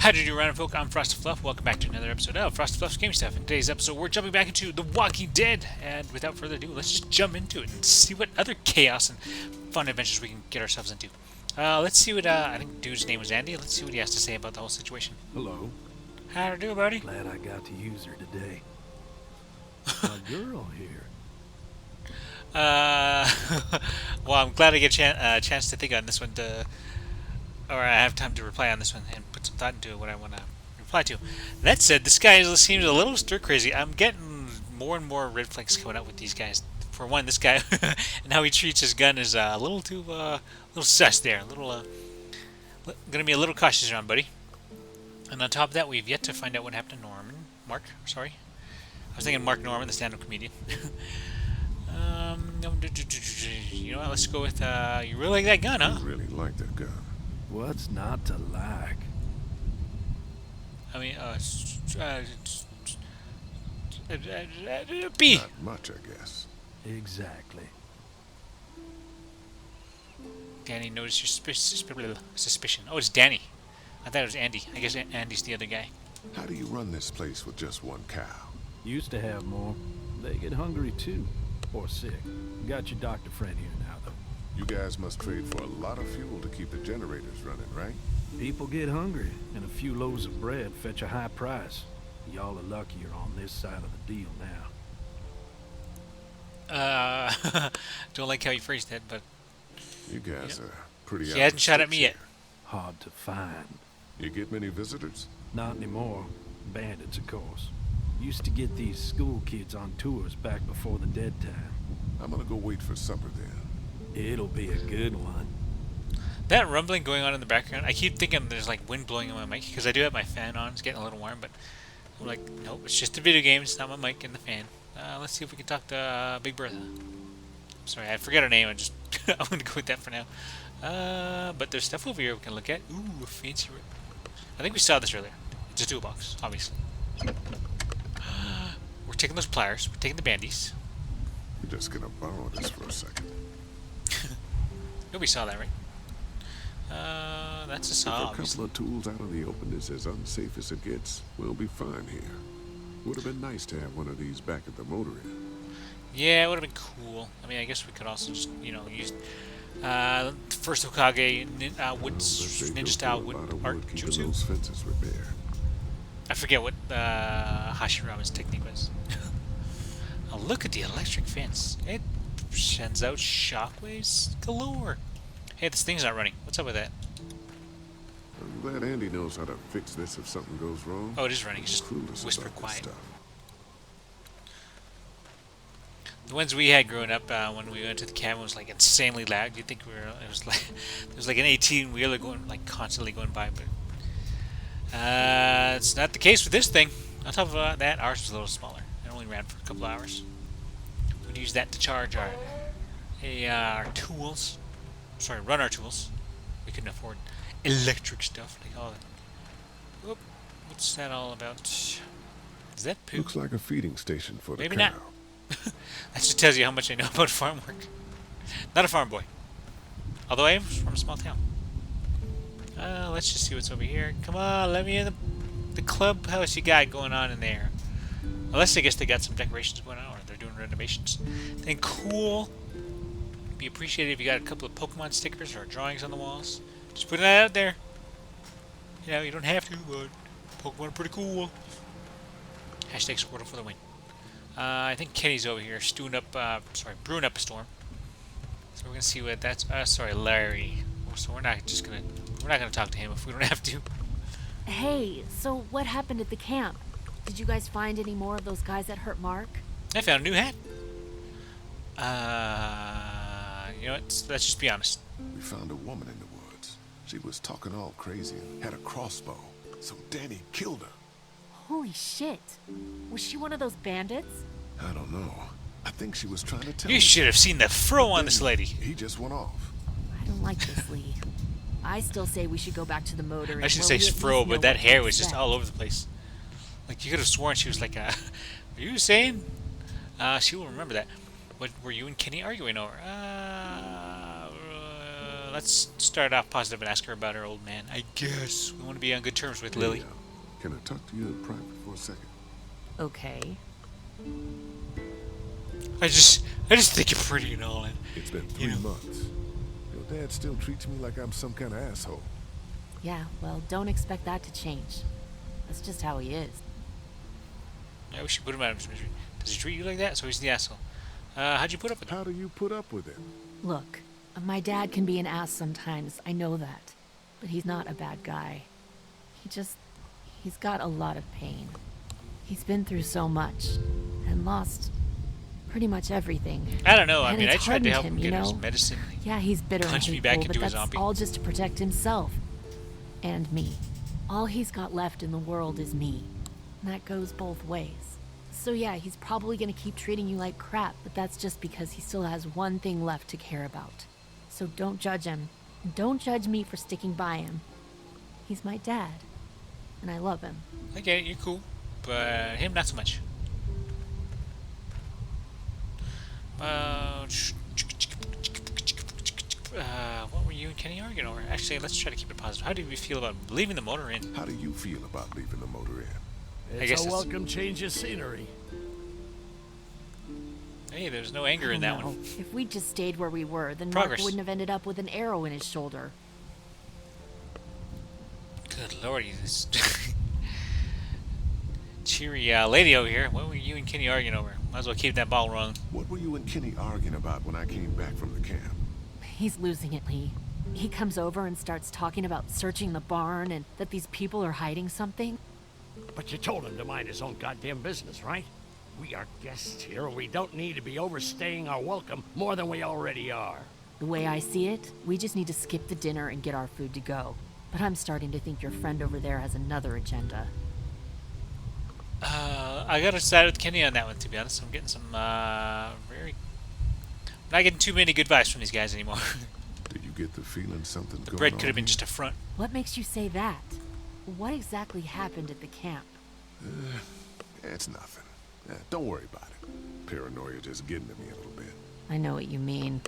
How do you do, random folk? I'm Frosted Fluff. Welcome back to another episode of Frosted Fluff's Game Stuff. In today's episode, we're jumping back into The Walking Dead. And without further ado, let's just jump into it and see what other chaos and fun adventures we can get ourselves into. Let's see what, I think dude's name was Andy. Let's see what he has to say about the whole situation. Hello. How do you do, buddy? Glad I got to use her today. My girl here. Well, I'm glad I get a chance to think on this one, or I have time to reply on this one and put some thought into what I want to reply to. That said, this guy seems a little stir crazy. I'm getting more and more red flags coming up with these guys. For one, this guy and how he treats his gun is a little too, little sus there. Gonna be a little cautious around, buddy. And on top of that, we've yet to find out what happened to Mark, sorry. I was thinking Mark Norman, the stand-up comedian. You know what, let's go with, you really like that gun, huh? I really like that gun. What's not to like? I mean, B. Not much, I guess. Exactly. Danny noticed your suspicion. Oh, it's Danny. I thought it was Andy. I guess Andy's the other guy. How do you run this place with just one cow? Used to have more. They get hungry too. Or sick. Got your doctor friend here now, though. You guys must trade for a lot of fuel to keep the generators running, right? People get hungry, and a few loaves of bread fetch a high price. Y'all are luckier on this side of the deal now. Don't like how you phrased that, but You guys are pretty he out hasn't of shot at sticks me yet. here. Hard to find. You get many visitors? Not anymore. Bandits, of course. Used to get these school kids on tours back before the dead time. I'm gonna go wait for supper then. It'll be a good one. That rumbling going on in the background, I keep thinking there's like wind blowing on my mic, because I do have my fan on. It's getting a little warm, but I'm like, nope, it's just a video game. It's not my mic and the fan. Let's see if we can talk to Big Bertha. Sorry, I forget her name. I'm going to go with that for now. But there's stuff over here we can look at. Ooh, a fancy room. I think we saw this earlier. It's a toolbox, obviously. We're taking those pliers. We're taking the bandies. You're just gonna borrow this for a second. Nobody saw that, right? That's a If saw, a obviously. couple of tools out in the open is as unsafe as it gets, we'll be fine here. Would have been nice to have one of these back at the motor inn. Yeah, it would have been cool. I mean, I guess we could also just, use first Hokage ninja style wood art keeping jutsu. those fences repaired. I forget what Hashirama's technique was. Oh, look at the electric fence. It sends out shockwaves galore. Hey, this thing's not running. What's up with that? I'm glad Andy knows how to fix this if something goes wrong. Oh, it is running. It's just Clueless whisper about this quiet. stuff. The ones we had growing up when we went to the cabin was like insanely loud. You'd think it was like there was like an 18-wheeler going like constantly going by, but it's not the case with this thing. On top of that, ours was a little smaller. It only ran for a couple hours. We'd use that to charge our tools. Sorry, run our tools. We couldn't afford electric stuff like all that. Whoop. What's that all about? Is that poop? Looks like a feeding station for the Maybe cow. not. That just tells you how much I know about farm work. Not a farm boy. Although I am from a small town. Let's just see what's over here. Come on, let me in the clubhouse you got going on in there. Unless I guess they got some decorations going on or they're doing renovations. Then cool. Be appreciated if you got a couple of Pokemon stickers or drawings on the walls. Just putting that out there. You know, you don't have to, but Pokemon are pretty cool. Hashtag Squirtle for the win. I think Kenny's over here brewing up a storm. So we're gonna see what that's. Sorry, Larry. So we're not gonna talk to him if we don't have to. Hey, so what happened at the camp? Did you guys find any more of those guys that hurt Mark? I found a new hat. You know what? Let's just be honest. We found a woman in the woods. She was talking all crazy and had a crossbow. So Danny killed her. Holy shit. Was she one of those bandits? I don't know. I think she was trying to tell You me. should have seen the fro on this lady. He just went off. I don't like this, Lee. I still say we should go back to the motor. I should where say we at fro, least know but that what to hair was just expect. all over the place. Like you could have sworn she was like are you saying? She will remember that. What were you and Kenny arguing over? let's start off positive and ask her about her old man. I guess we want to be on good terms with Hey, Lily. can I talk to you in private for a second? Okay. I just think you're pretty and all. And, It's been you 3 know. months. Your dad still treats me like I'm some kind of asshole. Yeah, well, don't expect that to change. That's just how he is. I wish you put him out of his misery. Does he treat you like that? So he's the asshole. How'd you put up with him? How do you put up with him? Look, my dad can be an ass sometimes, I know that. But he's not a bad guy. He's got a lot of pain. He's been through so much, and lost pretty much everything. I don't know. I And mean, I it's tried to hardened help him, him you get his know? medicine. Yeah, he's bitter and Punched me hateful, back but into a that's zombie. all just to protect himself. And me. All he's got left in the world is me. And that goes both ways. So yeah, he's probably gonna keep treating you like crap, but that's just because he still has one thing left to care about. So don't judge him. And don't judge me for sticking by him. He's my dad. And I love him. I get it. You're cool. But him, not so much. What were you and Kenny arguing over? Actually, let's try to keep it positive. How do you feel about leaving the motor in? How do you feel about leaving the motor in? guess It's a it's- welcome change of scenery. Hey, there's no anger in I that don't know. one. If we just stayed where we were, then Progress. Mark wouldn't have ended up with an arrow in his shoulder. Good lordy, this cheery lady over here. What were you and Kenny arguing over? Might as well keep that ball rolling. What were you and Kenny arguing about when I came back from the camp? He's losing it, Lee. He comes over and starts talking about searching the barn and that these people are hiding something. But you told him to mind his own goddamn business, right? We are guests here. We don't need to be overstaying our welcome more than we already are. The way I see it, we just need to skip the dinner and get our food to go. But I'm starting to think your friend over there has another agenda. I gotta side with Kenny on that one, to be honest. I'm getting some very... I'm not getting too many good vibes from these guys anymore. Did you get the feeling something going Bread on could have been here? just a front. What makes you say that? What exactly happened at the camp? It's nothing. Don't worry about it. Paranoia just getting to me a little bit. I know what you mean.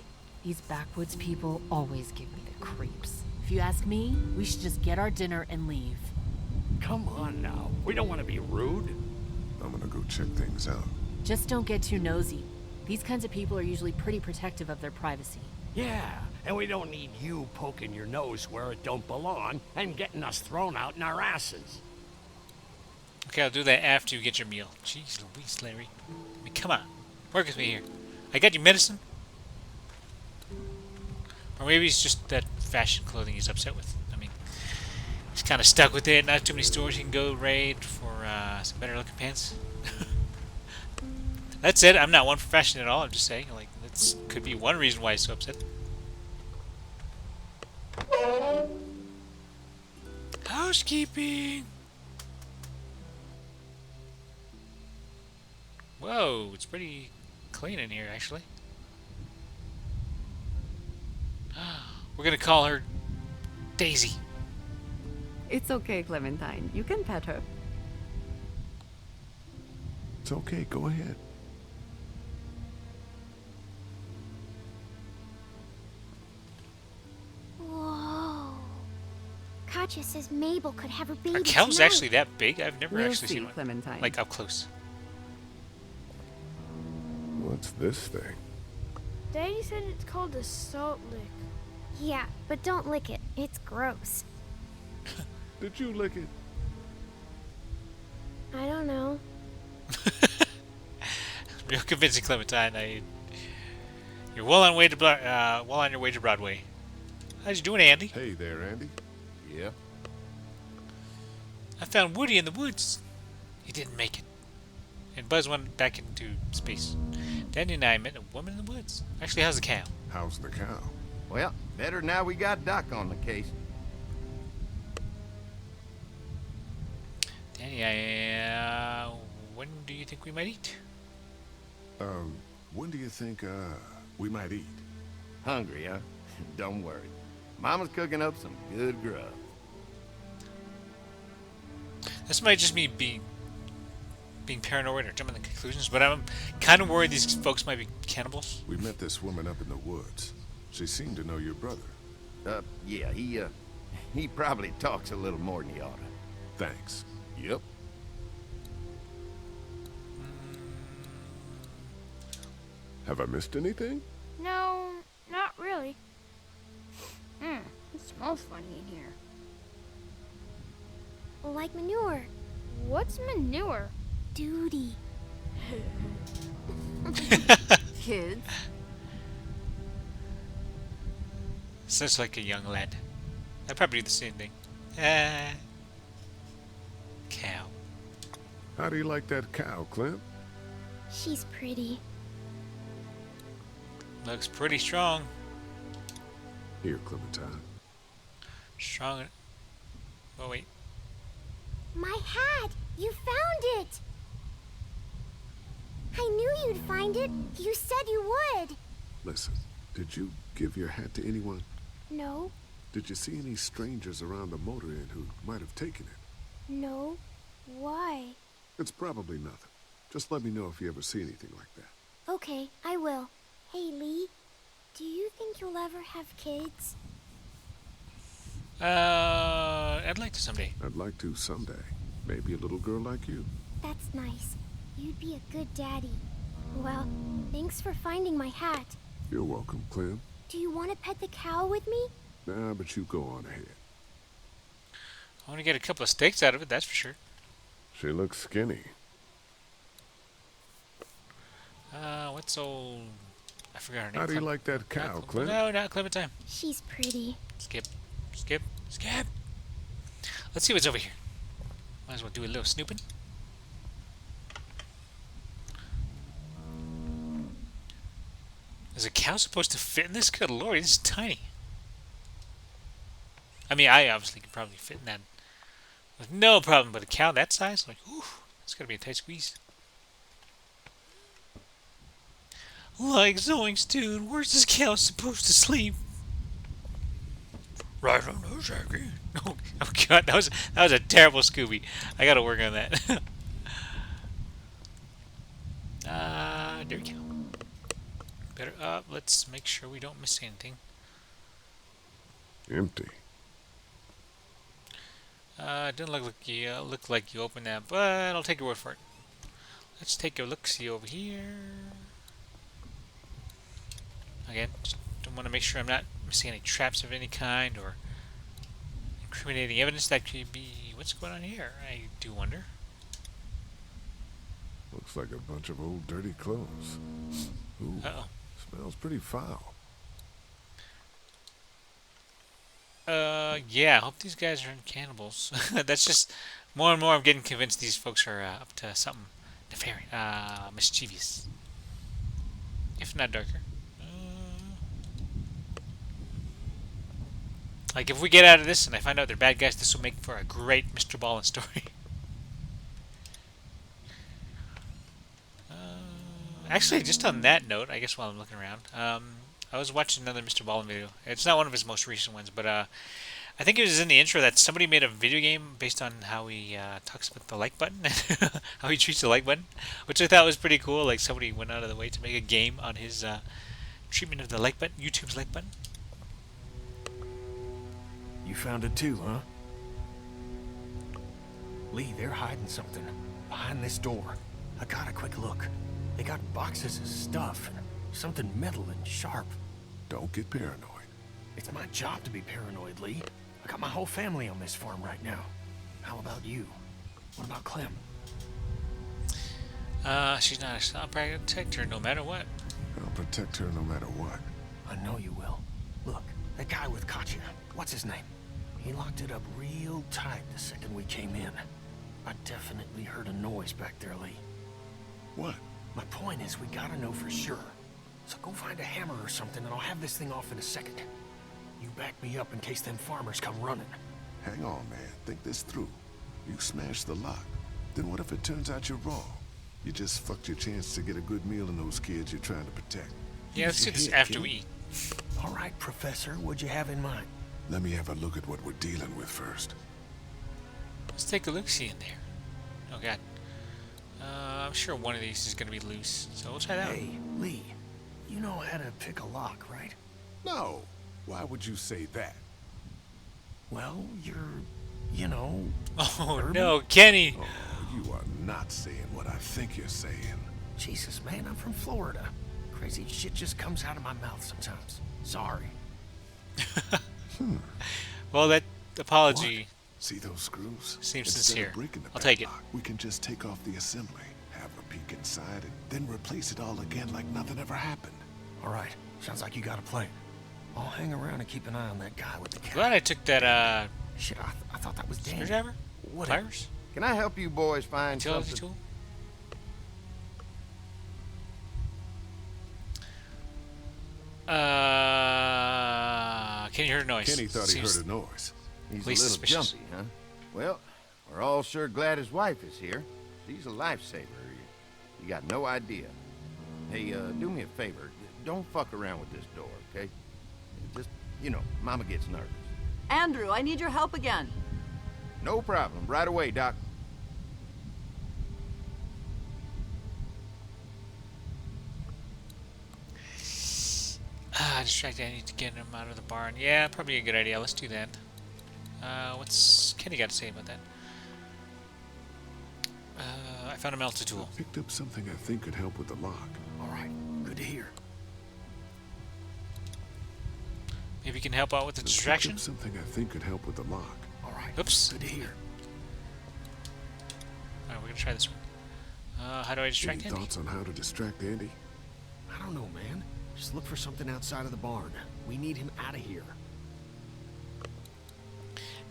These backwoods people always give me the creeps. If you ask me, we should just get our dinner and leave. Come on now. We don't want to be rude. I'm gonna go check things out. Just don't get too nosy. These kinds of people are usually pretty protective of their privacy. Yeah, and we don't need you poking your nose where it don't belong and getting us thrown out in our asses. Okay, I'll do that after you get your meal. Jeez Louise, Larry. I mean, come on. Work with me here. I got your medicine? Or maybe it's just that fashion clothing he's upset with. I mean, he's kind of stuck with it. Not too many stores he can go raid for some better looking pants. That's it. I'm not one for fashion at all. I'm just saying, like, that could be one reason why he's so upset. Housekeeping! Whoa, it's pretty clean in here, actually. We're gonna call her Daisy. It's okay, Clementine. You can pet her. It's okay, go ahead. Whoa. Katya says Mabel could have her baby Are cows tonight. actually that big? I've never We'll actually see, seen one. Clementine. Like up close. What's this thing? Daddy said it's called a salt lick. Yeah, but don't lick it. It's gross. Did you lick it? I don't know. Real convincing, Clementine. You're well on your way to Broadway. How's you doing, Andy? Hey there, Andy. Yeah. I found Woody in the woods. He didn't make it. And Buzz went back into space. Danny and I met a woman in the woods. Actually, how's the cow? How's the cow? Well, better now we got Doc on the case. Danny, when do you think we might eat? When do you think, we might eat? Hungry, huh? Don't worry. Mama's cooking up some good grub. This might just be being paranoid or jumping to conclusions, but I'm kind of worried these folks might be cannibals. We met this woman up in the woods. She seemed to know your brother. Yeah, he probably talks a little more than he oughta. Thanks. Yep. Have I missed anything? No, not really. It smells funny in here. Like manure. What's manure? Duty. Kids, Sounds like a young lad. I'd probably do the same thing. Cow. How do you like that cow, Clint? She's pretty. Looks pretty strong. Here, Clementine. Strong. Oh, wait. My hat! You found it! I knew you'd find it. You said you would. Listen, did you give your hat to anyone? No, Did you see any strangers around the motor inn who might have taken it? no. Why? It's probably nothing. Just let me know if you ever see anything like that. Okay, I will. Hey, Lee. Do you think you'll ever have kids? I'd like to someday. I'd like to someday. Maybe a little girl like you. That's nice. You'd be a good daddy. Well, thanks for finding my hat. You're welcome, Clem. Do you want to pet the cow with me? Nah, but you go on ahead. I want to get a couple of steaks out of it, that's for sure. She looks skinny. What's old... I forgot her name. How do you like that cow, Clint? No, not Clementine. She's pretty. Skip. Skip. Skip. Let's see what's over here. Might as well do a little snooping. Is a cow supposed to fit in this? Good lord, this is tiny. I mean, I obviously could probably fit in that with no problem, but a cow that size? Like, ooh, it's gotta be a tight squeeze. Like zoinks, dude, where's this cow supposed to sleep? Right on the Jackie. Oh god, that was a terrible Scooby. I gotta work on that. There we go. Better up. Let's make sure we don't miss anything. Empty. Didn't look like you opened that, but I'll take your word for it. Let's take a look-see over here. Again, just don't want to make sure I'm not missing any traps of any kind or incriminating evidence that could be. What's going on here? I do wonder. Looks like a bunch of old dirty clothes. Ooh, Uh-oh. smells pretty foul. Yeah, I hope these guys aren't cannibals. That's just more and more I'm getting convinced these folks are up to something nefarious, mischievous. If not darker. Like, if we get out of this and I find out they're bad guys, this will make for a great Mr. Ballin story. Actually, just on that note, I guess while I'm looking around, I was watching another Mr. Ballin video. It's not one of his most recent ones, but I think it was in the intro that somebody made a video game based on how he talks about the like button, how he treats the like button, which I thought was pretty cool. Like, somebody went out of the way to make a game on his treatment of the like button, YouTube's like button. You found it too, huh? Lee, they're hiding something behind this door. I got a quick look. They got boxes of stuff and something metal and sharp. Don't get paranoid. It's my job to be paranoid, Lee. I got my whole family on this farm right now. How about you? What about Clem? She's not. I'll protect her no matter what. I'll protect her no matter what. I know you will. Look, that guy with Katya, what's his name? He locked it up real tight the second we came in. I definitely heard a noise back there, Lee. What? My point is, we gotta know for sure. So go find a hammer or something and I'll have this thing off in a second. You back me up in case them farmers come running. Hang on, man. Think this through. You smashed the lock. Then what if it turns out you're wrong? You just fucked your chance to get a good meal in those kids you're trying to protect. Yeah, let's do this after we eat. All right, Professor, what'd you have in mind? Let me have a look at what we're dealing with first. Let's take a look-see in there. Oh god. I'm sure one of these is going to be loose, so we'll try that Hey, Lee, you know how to pick a lock, right? No. Why would you say that? Well, you know... Oh urban? no, Kenny! Oh, you are not saying what I think you're saying. Jesus, man, I'm from Florida. Crazy shit just comes out of my mouth sometimes. Sorry. Well, that apology See those screws? seems Instead sincere. of breaking the I'll take it. padlock, we can just take off the assembly, have a peek inside, and then replace it all again like nothing ever happened. All right, sounds like you got a plan. I'll hang around and keep an eye on that guy with the cat. Glad I took that, Shit, I thought that was Danny. screwdriver? Whatever. Pliers? Can I help you boys find Utility something? tool? Kenny heard a noise. Kenny thought he Seems- heard a noise. He's a Police little suspicious. jumpy, huh? Well, we're all sure glad his wife is here. She's a lifesaver. You got no idea. Hey, do me a favor. Don't fuck around with this door, okay? Just, Mama gets nervous. Andrew, I need your help again. No problem. Right away, Doc. Distracted. I need to get him out of the barn. Yeah, probably a good idea. Let's do that. What's Kenny got to say about that? I found a melter tool. Picked up something I think could help with the lock. All right, good to hear. Maybe you can help out with the Picked distraction? up something I think could help with the lock. All right, Oops. good to hear. Alright, we're gonna try this one. How do I distract Any Andy? thoughts on how to distract Andy? I don't know, man. Just look for something outside of the barn. We need him out of here.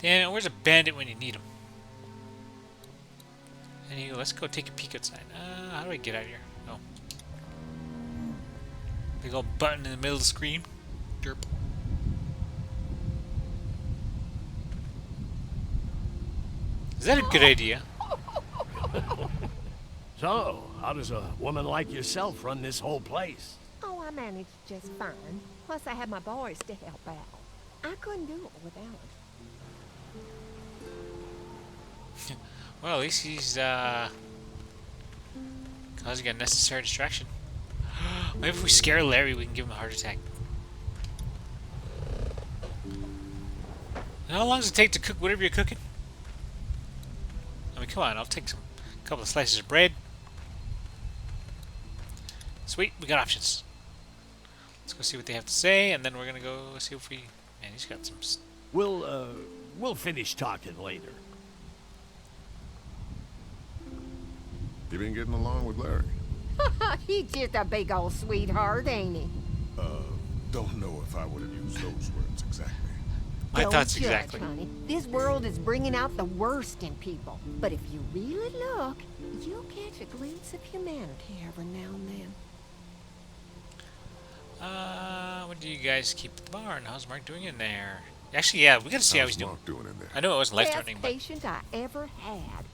Damn it, where's a bandit when you need him? Anyway, let's go take a peek outside. How do I get out of here? Oh. Big old button in the middle of the screen. Derp. Is that a good idea? So, how does a woman like yourself run this whole place? Oh, I managed just fine. Plus, I had my boys to help out. I couldn't do it without them. Well, at least he's causing a necessary distraction. Maybe if we scare Larry, we can give him a heart attack. And how long does it take to cook whatever you're cooking? I mean, come on, I'll take a couple of slices of bread. Sweet, we got options. Let's go see what they have to say, and then we're gonna go see if we. Man, he's got some. We'll finish talking later. You been getting along with Larry? He's just a big old sweetheart, ain't he? Don't know if I would have used those words exactly. My Don't thoughts judge, exactly. honey. This world is bringing out the worst in people. But if you really look, you'll catch a glimpse of humanity every now and then. What do you guys keep at the barn? How's Mark doing in there? Actually, yeah, we gotta see how he's How's doing. Mark doing in there? I know it wasn't life Best threatening, but patient I ever had.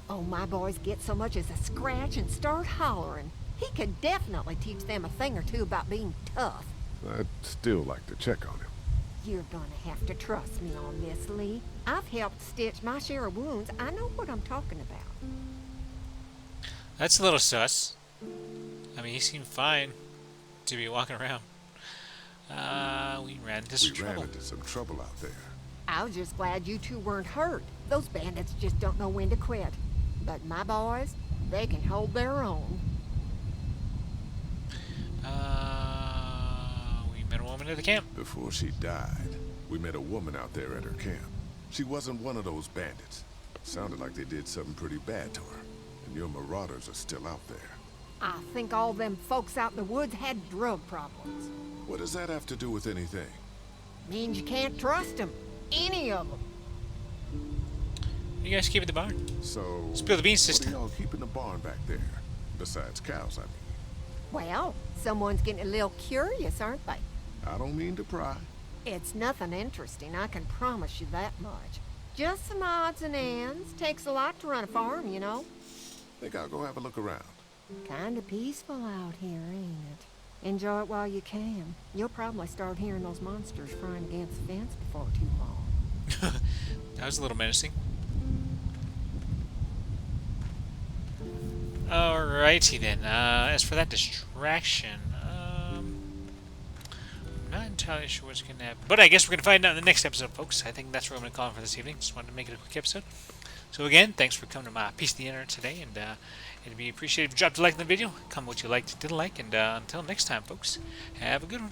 Oh, my boys get so much as a scratch and start hollering. He could definitely teach them a thing or two about being tough. I'd still like to check on him. You're gonna have to trust me on this, Lee. I've helped stitch my share of wounds. I know what I'm talking about. that's a little sus. I mean, he seemed fine to be walking around. We ran into some We ran trouble. into some trouble out there. I was just glad you two weren't hurt. Those bandits just don't know when to quit. But my boys, they can hold their own. We met a woman at the camp. Before she died, we met a woman out there at her camp. She wasn't one of those bandits. Sounded like they did something pretty bad to her. And your marauders are still out there. I think all them folks out in the woods had drug problems. What does that have to do with anything? Means you can't trust them. Any of them. You guys keep at the barn. So, Spill the beans, what sister. are y'all keeping the barn back there? Besides cows, I mean. Well, someone's getting a little curious, aren't they? I don't mean to pry. It's nothing interesting, I can promise you that much. Just some odds and ends. Takes a lot to run a farm, you know. Think I'll go have a look around. Kinda peaceful out here, ain't it? Enjoy it while you can. You'll probably start hearing those monsters frying against the fence before too long. That was a little menacing. Alrighty then. As for that distraction, I'm not entirely entirely sure what's going to happen. But I guess we're going to find out in the next episode, folks. I think that's what I'm going to call it for this evening. Just wanted to make it a quick episode. So again, thanks for coming to my Piece of the Internet today, and it'd be appreciated if you dropped a like in the video, comment what you liked, didn't like, and until next time, folks, have a good one.